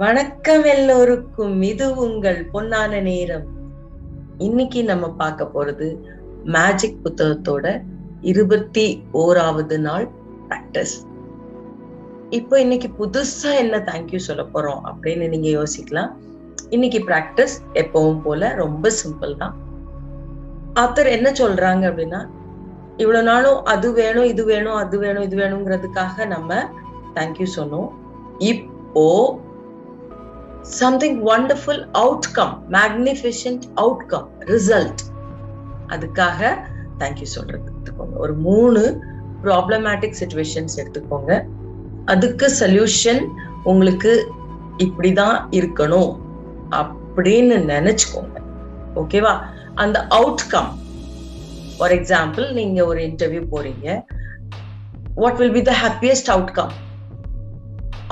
வணக்கம் எல்லோருக்கும். இது உங்கள் பொன்னான நேரம். இன்னைக்கு நம்ம பார்க்க போறது மேஜிக் புத்தகத்தோட 21வது நாள் பிராக்டிஸ். இப்போ இன்னைக்கு புதுசா என்ன தேங்க்யூ சொல்ல போறோம் அப்படின்னு நீங்க யோசிக்கலாம். இன்னைக்கு பிராக்டிஸ் எப்பவும் போல ரொம்ப சிம்பிள் தான். ஆத்தர் என்ன சொல்றாங்க அப்படின்னா, இவ்வளவு நாளும் அது வேணும் இது வேணும் அது வேணும் இது வேணுங்கிறதுக்காக நம்ம தேங்க்யூ சொன்னோம். இப்போ something wonderful outcome, magnificent outcome, result, அதுக்காக தேங்க்யூ சொல்றது எடுத்துக்கோங்க. ஒரு 3 ப்ராப்ளமேட்டிக் சிச்சுவேஷன்ஸ் எடுத்துக்கோங்க. அதுக்கு சொல்யூஷன் உங்களுக்கு இப்படிதான் இருக்கணும் அப்படின்னு நினைச்சுக்கோங்க. ஓகேவா? அந்த அவுட்கம், ஃபார் எக்ஸாம்பிள் நீங்க ஒரு இன்டர்வியூ போறீங்க. What will be the happiest outcome?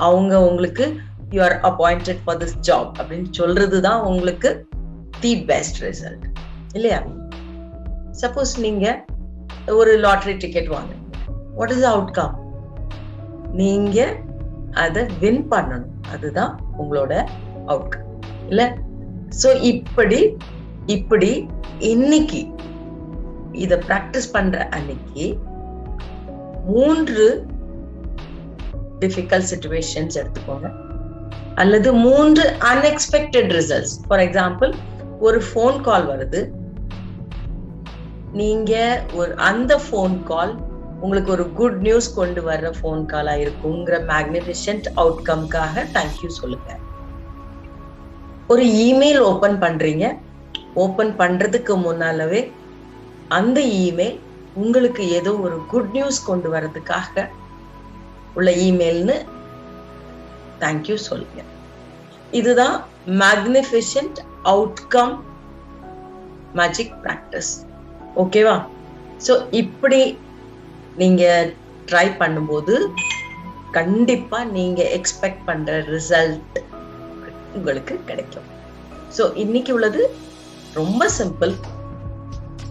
அவங்க உங்களுக்கு you are appointed for this job அப்படின்னு சொல்றதுதான் உங்களுக்கு தி பெஸ்ட் ரிசல்ட் இல்லையா? சப்போஸ் நீங்க ஒரு லாட்டரி டிக்கெட் வாங்குறீங்க. What is outcome? நீங்க அதை வின் பண்ணணும். அதுதான் உங்களோட அவுட்கம் இல்ல? சோ இப்படி இன்னைக்கு இத பிராக்டிஸ் பண்ற அன்னைக்கு 3 டிஃபிகல்ட் சிச்சுவேஷன்ஸ் எடுத்துக்கோங்க, அல்லது 3 அன்எக்ஸ்பெக்டட் ரிசல்ட்ஸ். ஃபார் எக்ஸாம்பிள், ஒரு ஃபோன் கால் வருது. நீங்க அந்த ஃபோன் கால் உங்களுக்கு ஒரு குட் நியூஸ் கொண்டு வர்ற ஃபோன் காலா இருக்குங்கிற மேக்னிஃபிஷன்ட் அவுட்கம்காக தேங்க்யூ சொல்லுங்க. ஒரு இமெயில் ஓபன் பண்றீங்க. ஓபன் பண்றதுக்கு முன்னாலவே அந்த இமெயில் உங்களுக்கு ஏதோ ஒரு குட் நியூஸ் கொண்டு வர்றதுக்காக உள்ள இமெயில்னு தேங்க்யூ சொல்லுங்க. இதுதான் மேக்னிஃபிஷன்ட் அவுட்கம் மேஜிக் பிராக்டிஸ். ஓகேவா? ஸோ இப்படி நீங்க ட்ரை பண்ணும்போது கண்டிப்பா நீங்க எக்ஸ்பெக்ட் பண்ற ரிசல்ட் உங்களுக்கு கிடைக்கும். ஸோ இன்னைக்கு உள்ளது ரொம்ப சிம்பிள்.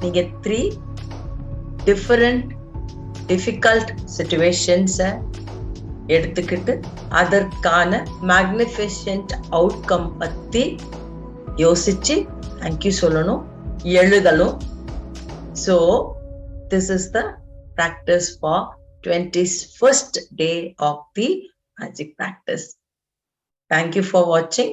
நீங்க 3 டிஃபரண்ட் டிஃபிகல்ட் சிச்சுவேஷன்ஸை எடுத்துக்கிட்டு அதற்கான மேக்னிஃபிஷன்ட் அவுட்கம் பத்தி யோசிச்சு தேங்க்யூ சொல்லணும், எழுதணும். So this is the practice for 21st day of the magic practice. Thank you for watching.